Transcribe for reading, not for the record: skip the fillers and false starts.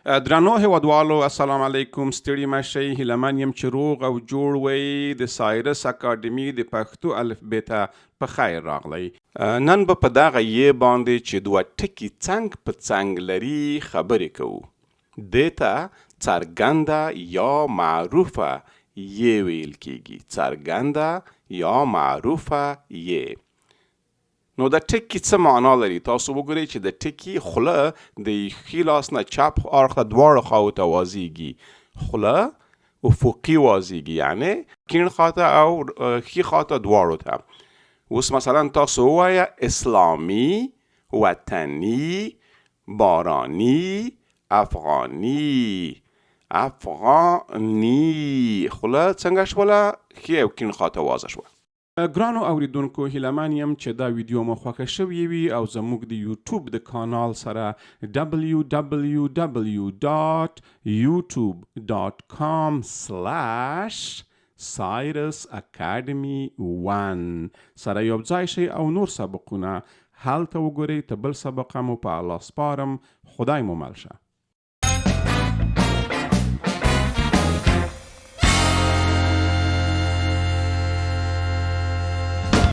درنو هیوادوالو السلام علیکم، ستړي مشئ. هیلهمن یم چې روغ او جوړ وئ. د سایرس اکاډمي د پښتو الفبې ته په خیر راغلی. نن به په دغه یې باندې چې دوه ټکي څنګ په څنګ لري خبرې کوو. دې ته څرګنده یا معروفه یې ویل کیږي. څرګنده یا معروفه یې. نو د ټکي څه معنا لري؟ تاسو وګورئ چې د ټکي خوله د ښي لاس نه چپ اړخ ته دواړو خواو ته وازیږي. خوله افقي وازیږي، یعنی کیڼ خواته او ښي خواته دواړو ته. اوس مثلا تاسو ووایه اسلامي، وطني، باراني، افغاني. افغاني خوله څنګه شوله؟ ښي او کیڼ خواته وازه شوه. ګرانو اوریدونکو، هیلهمن یم چې دا ویډیو مو خوښه شوې وي او زموږ د یوټیوب د کانال سره www.youtube.com/cyrusacademy1 سره یو ځای شئ او نور سبقونه هلته وګورئ. ته بل سبق مو په الله سپارم. خدای مو مل شه.